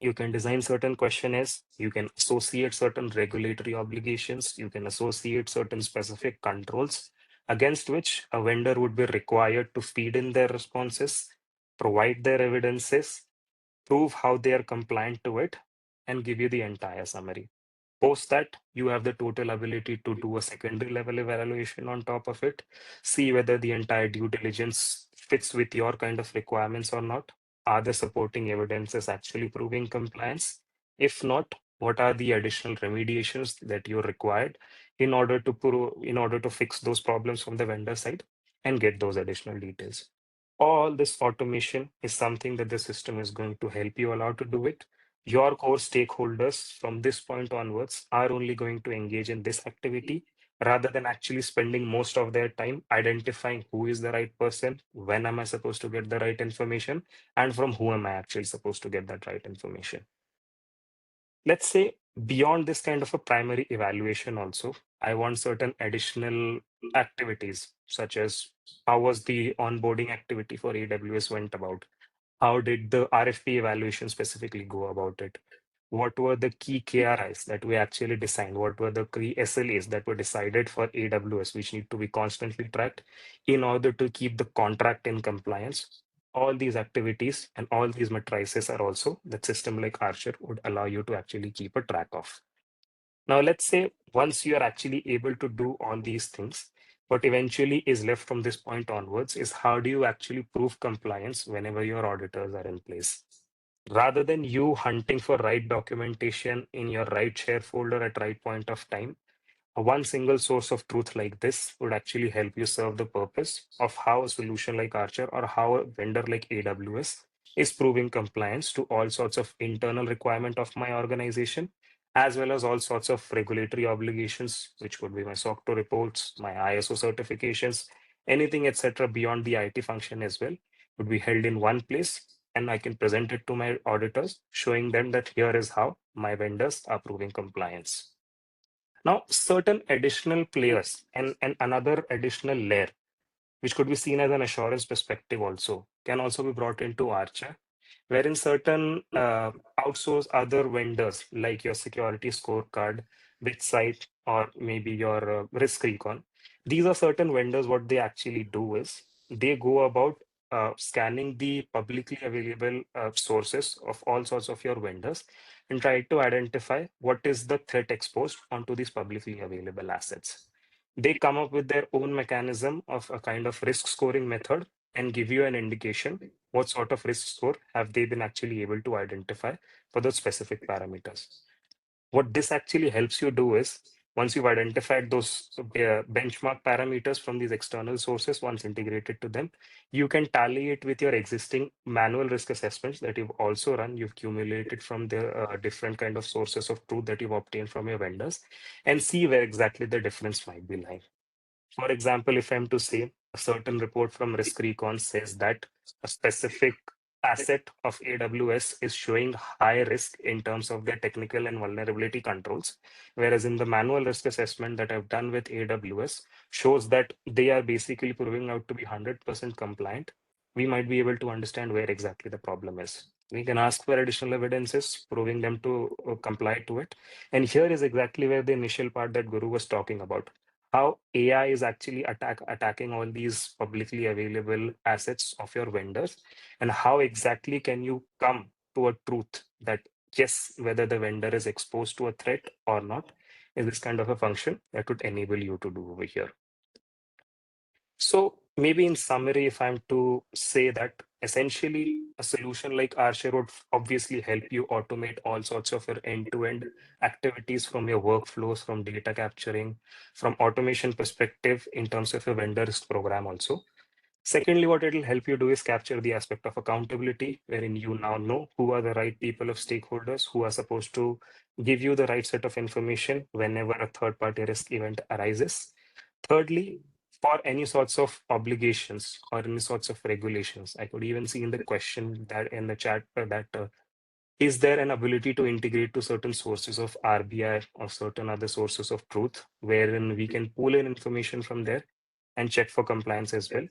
You can design certain questionnaires, you can associate certain regulatory obligations, you can associate certain specific controls against which a vendor would be required to feed in their responses, provide their evidences, prove how they are compliant to it, and give you the entire summary. Post that, you have the total ability to do a secondary level evaluation on top of it, see whether the entire due diligence fits with your kind of requirements or not. Are the supporting evidences actually proving compliance? If not, what are the additional remediations that you're required in order to fix those problems from the vendor side and get those additional details? All this automation is something that the system is going to help you allow to do it. Your core stakeholders from this point onwards are only going to engage in this activity rather than actually spending most of their time identifying who is the right person, when am I supposed to get the right information, and from who am I actually supposed to get that right information. Let's say beyond this kind of a primary evaluation also, I want certain additional activities, such as how was the onboarding activity for AWS went about? How did the RFP evaluation specifically go about it? What were the key KRIs that we actually designed? What were the key SLAs that were decided for AWS, which need to be constantly tracked in order to keep the contract in compliance? All these activities and all these matrices are also that system like Archer would allow you to actually keep a track of. Now, let's say once you are actually able to do all these things, what eventually is left from this point onwards is how do you actually prove compliance whenever your auditors are in place? Rather than you hunting for right documentation in your right share folder at right point of time, one single source of truth like this would actually help you serve the purpose of how a solution like Archer or how a vendor like AWS is proving compliance to all sorts of internal requirement of my organization, as well as all sorts of regulatory obligations, which could be my SOC 2 reports, my ISO certifications, anything, etc., beyond the IT function as well, would be held in one place. And I can present it to my auditors, showing them that here is how my vendors are proving compliance. Now, certain additional players and another additional layer, which could be seen as an assurance perspective also, can also be brought into Archer, wherein certain outsource other vendors like your security scorecard, BitSight, or maybe your risk recon. These are certain vendors. What they actually do is they go about scanning the publicly available sources of all sorts of your vendors and try to identify what is the threat exposed onto these publicly available assets. They come up with their own mechanism of a kind of risk scoring method and give you an indication what sort of risk score have they been actually able to identify for those specific parameters. What this actually helps you do is once you've identified those benchmark parameters from these external sources, once integrated to them, you can tally it with your existing manual risk assessments that you've also run, you've accumulated from the different kind of sources of truth that you've obtained from your vendors, and see where exactly the difference might be lying. For example, if I'm to say a certain report from Risk Recon says that a specific asset of AWS is showing high risk in terms of their technical and vulnerability controls, whereas in the manual risk assessment that I've done with AWS shows that they are basically proving out to be 100% compliant, we might be able to understand where exactly the problem is. We can ask for additional evidences proving them to comply to it. And here is exactly where the initial part that Guru was talking about, how AI is actually attacking all these publicly available assets of your vendors, and how exactly can you come to a truth that yes, whether the vendor is exposed to a threat or not, is this kind of a function that would enable you to do over here. So maybe in summary, if I'm to say that essentially a solution like Archer would obviously help you automate all sorts of your end-to-end activities from your workflows, from data capturing, from automation perspective in terms of your vendor risk program also. Secondly, what it'll help you do is capture the aspect of accountability, wherein you now know who are the right people of stakeholders who are supposed to give you the right set of information whenever a third-party risk event arises. Thirdly, for any sorts of obligations or any sorts of regulations, I could even see in the question that in the chat that is there an ability to integrate to certain sources of RBI or certain other sources of truth, wherein we can pull in information from there and check for compliance as well.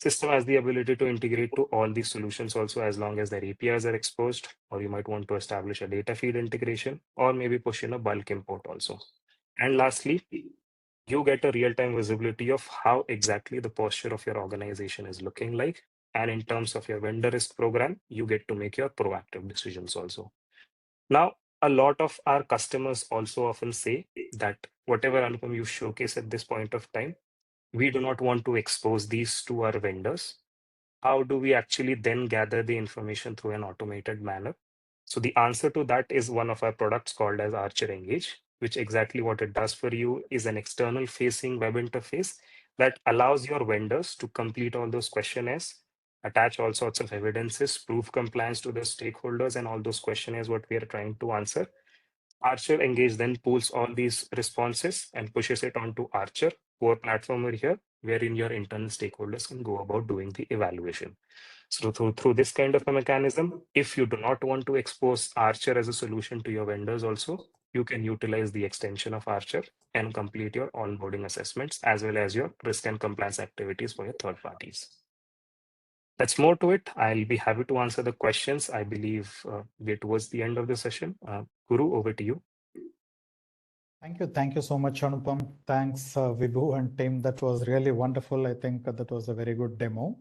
System has the ability to integrate to all these solutions also as long as their APIs are exposed, or you might want to establish a data feed integration, or maybe push in a bulk import also. And lastly, you get a real-time visibility of how exactly the posture of your organization is looking like. And in terms of your vendor risk program, you get to make your proactive decisions also. Now, a lot of our customers also often say that whatever Anupam you showcase at this point of time, we do not want to expose these to our vendors. How do we actually then gather the information through an automated manner? So the answer to that is one of our products called as Archer Engage, which exactly what it does for you is an external facing web interface that allows your vendors to complete all those questionnaires, attach all sorts of evidences, prove compliance to the stakeholders and all those questionnaires what we are trying to answer. Archer Engage then pulls all these responses and pushes it onto Archer, core platform over here, wherein your internal stakeholders can go about doing the evaluation. So through this kind of a mechanism, if you do not want to expose Archer as a solution to your vendors also, you can utilize the extension of Archer and complete your onboarding assessments as well as your risk and compliance activities for your third parties. That's more to it. I'll be happy to answer the questions. I believe we're towards the end of the session. Guru, over to you. Thank you. Thank you so much, Anupam. Thanks, Vibhu and team. That was really wonderful. I think that was a very good demo.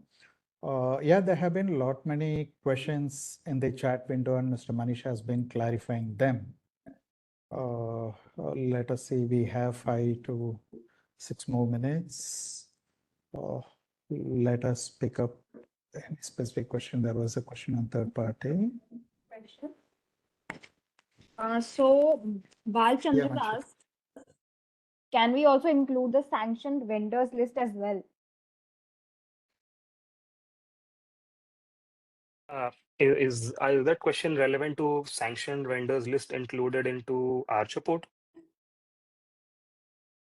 Yeah, there have been many questions in the chat window and Mr. Manish has been clarifying them. Let us see, we have 5 to 6 more minutes. Let us pick up any specific question. There was a question on third party. Question. So Balchandra Yeah, asked, can we also include the sanctioned vendors list as well? Is that question relevant to sanctioned vendors list included into Archer port?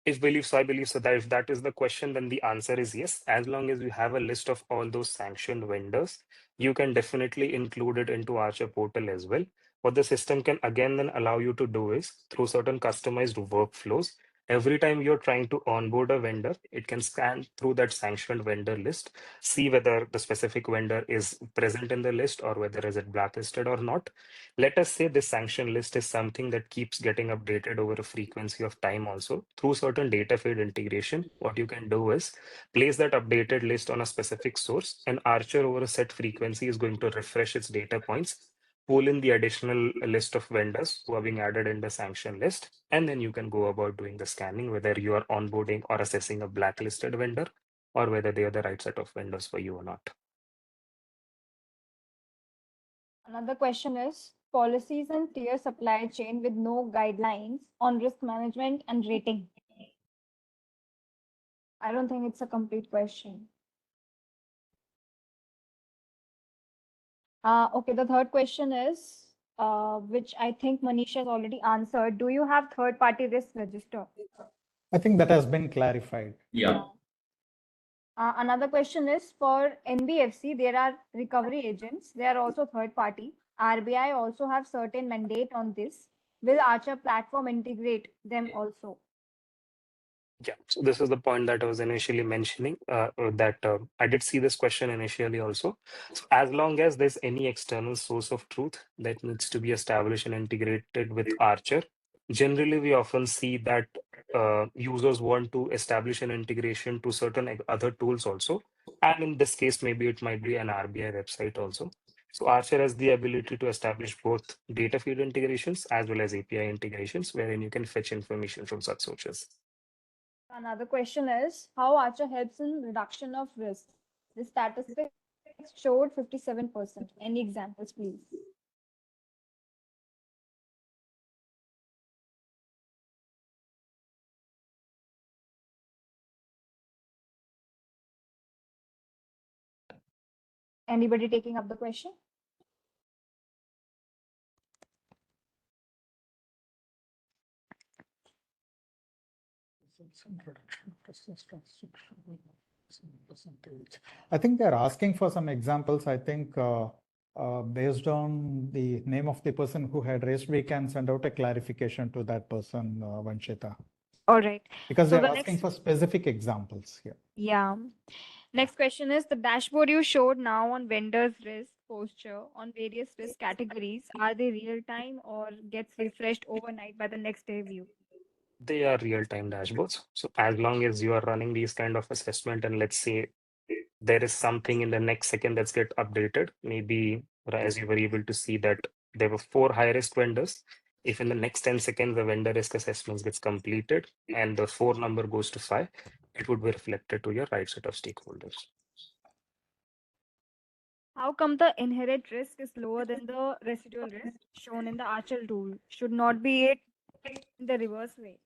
I believe so that if that is the question, then the answer is yes. As long as you have a list of all those sanctioned vendors, you can definitely include it into Archer portal as well. What the system can again then allow you to do is through certain customized workflows, every time you're trying to onboard a vendor, it can scan through that sanctioned vendor list, see whether the specific vendor is present in the list or whether is it blacklisted or not. Let us say this sanction list is something that keeps getting updated over a frequency of time also. Through certain data feed integration, what you can do is place that updated list on a specific source, and Archer over a set frequency is going to refresh its data points, pull in the additional list of vendors who are being added in the sanction list, and then you can go about doing the scanning, whether you are onboarding or assessing a blacklisted vendor or whether they are the right set of vendors for you or not. Another question is policies and tier supply chain with no guidelines on risk management and rating. I don't think it's a complete question. Okay, the third question is, which I think Manish has already answered. Do you have third-party risk register? I think that has been clarified. Yeah. Another question is for NBFC, there are recovery agents. They are also third party. RBI also have certain mandate on this. Will Archer platform integrate them also? Yeah, so this is the point that I was initially mentioning, that I did see this question initially also. So as long as there's any external source of truth that needs to be established and integrated with Archer, generally we often see that users want to establish an integration to certain other tools also. And in this case, maybe it might be an RBI website also. So Archer has the ability to establish both data feed integrations as well as API integrations, wherein you can fetch information from such sources. Another question is how Archer helps in reduction of risk. The statistics showed 57%. Any examples, please? Anybody taking up the question? I think they're asking for some examples. I think based on the name of the person who had raised, we can send out a clarification to that person, Vanshita. All right. Because So they're the asking next- for specific examples here. Yeah. Next question is the dashboard you showed now on vendors risk posture on various risk categories. Are they real time or gets refreshed overnight by the next day view? They are real-time dashboards. So as long as you are running these kind of assessment and let's say there is something in the next second that's get updated, maybe as you were able to see that there were 4 high-risk vendors. If in the next 10 seconds the vendor risk assessments gets completed and the 4 number goes to 5, it would be reflected to your right set of stakeholders. How come the inherent risk is lower than the residual risk shown in the Archer tool? Should not be it in the reverse way.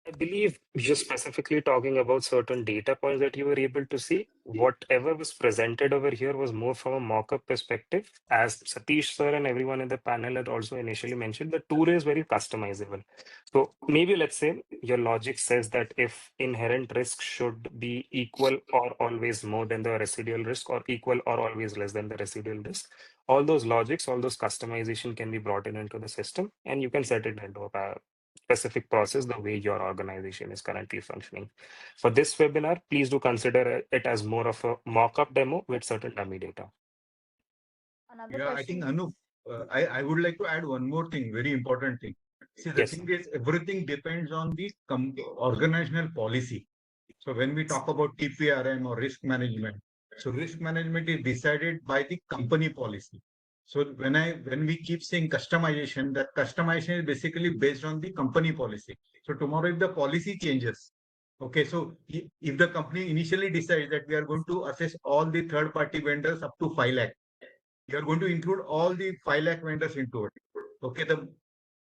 I believe you're specifically talking about certain data points that you were able to see. Whatever was presented over here was more from a mock-up perspective. As Satish sir and everyone in the panel had also initially mentioned, the tool is very customizable. So maybe let's say your logic says that if inherent risk should be equal or always more than the residual risk or equal or always less than the residual risk, all those logics, all those customization can be brought in into the system and you can set it into a specific process the way your organization is currently functioning. For this webinar, please do consider it as more of a mock-up demo with certain dummy data. Another Yeah, I think question. Anup, I would like to add one more thing, very important thing. See, the Yes, thing is, everything depends on the organizational policy. So when we talk about TPRM or risk management, so risk management is decided by the company policy. So when we keep saying customization, that customization is basically based on the company policy. So tomorrow, if the policy changes, okay, so if the company initially decides that we are going to assess all the third-party vendors up to 5 lakh, you are going to include all the 5 lakh vendors into it. Okay,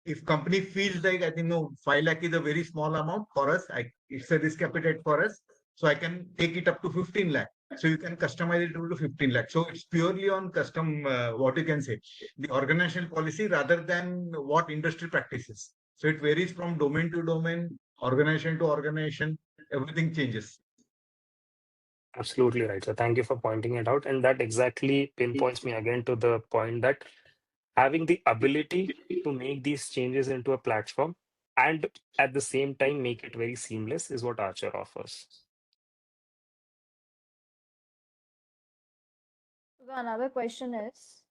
if company feels like, I think, no, 5 lakh is a very small amount for us, it's a risk appetite for us, so I can take it up to 15 lakh. So you can customize it to 15 lakh. So it's purely on custom, what you can say, the organizational policy rather than what industry practices. So it varies from domain to domain, organization to organization, everything changes. absolutely right. So thank you for pointing it out. And that exactly pinpoints me again to the point that having the ability to make these changes into a platform and at the same time make it very seamless is what Archer offers. So another question is,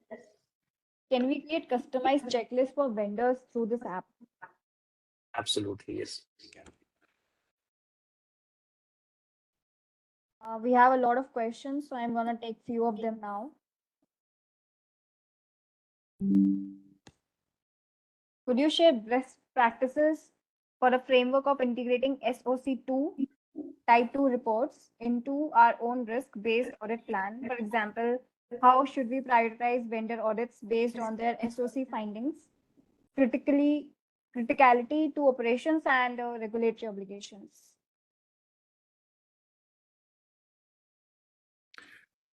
can we create customized checklists for vendors through this app? Absolutely, yes. We have a lot of questions, so I'm going to take few of them now. Could you share best practices for a framework of integrating SOC2 type 2 reports into our own risk-based audit plan? For example, how should we prioritize vendor audits based on their SOC findings, criticality to operations and regulatory obligations?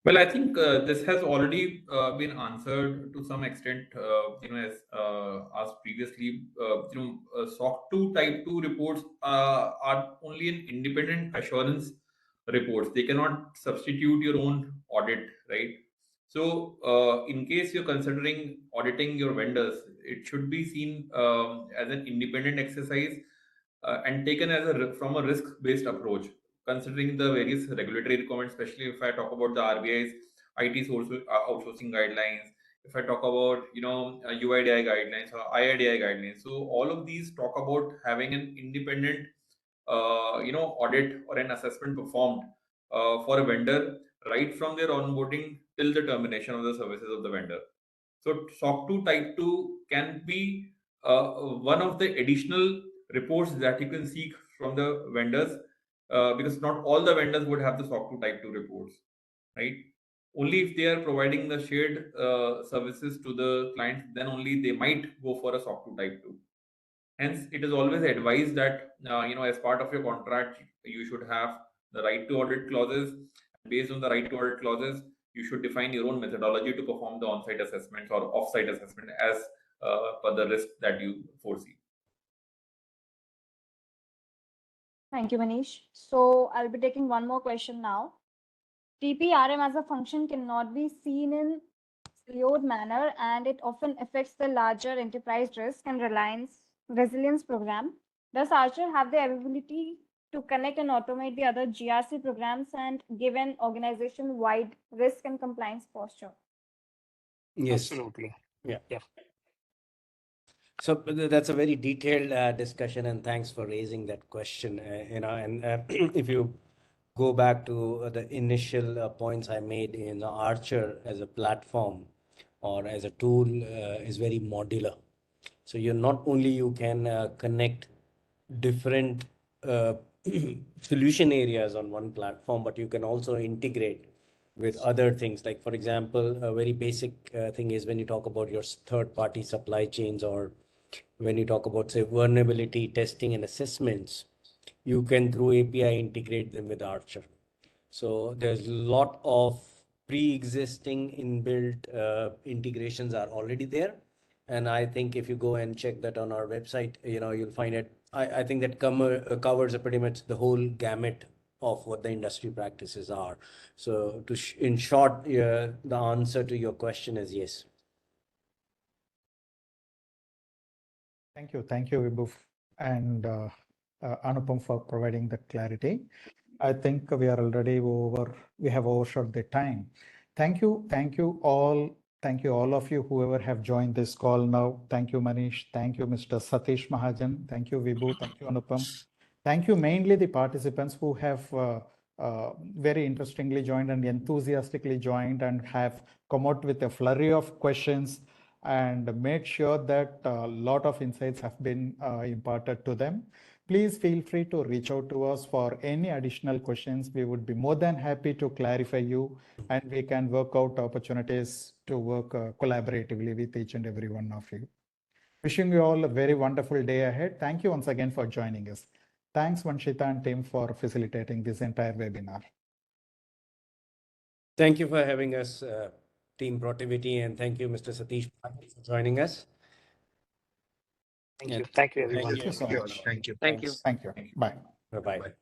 Well, I think this has already been answered to some extent. As asked previously, SOC 2 Type 2 reports are only an independent assurance reports. They cannot substitute your own audit, right? So, in case you're considering auditing your vendors, it should be seen as an independent exercise and taken as from a risk-based approach, considering the various regulatory requirements, especially if I talk about the RBI's IT outsourcing guidelines, if I talk about UIDI guidelines or IRDAI guidelines. So all of these talk about having an independent audit or an assessment performed for a vendor right from their onboarding till the termination of the services of the vendor. So SOC 2 Type 2 can be one of the additional reports that you can seek from the vendors, because not all the vendors would have the SOC 2 Type 2 reports, right? Only if they are providing the shared services to the clients, then only they might go for a SOC 2 Type 2. Hence, it is always advised that as part of your contract, you should have the right to audit clauses. Based on the right to audit clauses, you should define your own methodology to perform the on-site assessments or off-site assessment as per the risk that you foresee. Thank you, Manish. So I'll be taking one more question now. TPRM as a function cannot be seen in siloed manner, and it often affects the larger enterprise risk and resilience program. Does Archer have the ability to connect and automate the other GRC programs and give an organization-wide risk and compliance posture? Yes. Absolutely. Yeah. Yeah. So that's a very detailed discussion, and thanks for raising that question. If you go back to the initial points I made in Archer as a platform or as a tool is very modular. So you're not only you can connect different solution areas on one platform, but you can also integrate with other things. Like, for example, a very basic thing is when you talk about your third-party supply chains, or when you talk about, say, vulnerability testing and assessments, you can through API integrate them with Archer. So there's a lot of pre-existing inbuilt integrations are already there. And I think if you go and check that on our website, you'll find it. I think that covers pretty much the whole gamut of what the industry practices are. So in short, the answer to your question is yes. Thank you, Vibhu and Anupam for providing the clarity. I think we are already we have overshot the time. Thank you all of you, whoever have joined this call now. Thank you, Manish. Thank you, Mr. Satish Mahajan. Thank you, Vibhu. Thank you, Anupam. Thank you mainly the participants who have very interestingly joined and enthusiastically joined and have come out with a flurry of questions and made sure that a lot of insights have been imparted to them. Please feel free to reach out to us for any additional questions. We would be more than happy to clarify you, and we can work out opportunities to work collaboratively with each and every one of you. Wishing you all a very wonderful day ahead. Thank you once again for joining us. Thanks, Vanshita and team, for facilitating this entire webinar. Thank you for having us, Team Protiviti, and thank you, Mr. Satish, for joining us. Thank you. Thank you, everyone. Thank you so much. Thank you. Thank you. Thank you. Bye. Bye-bye.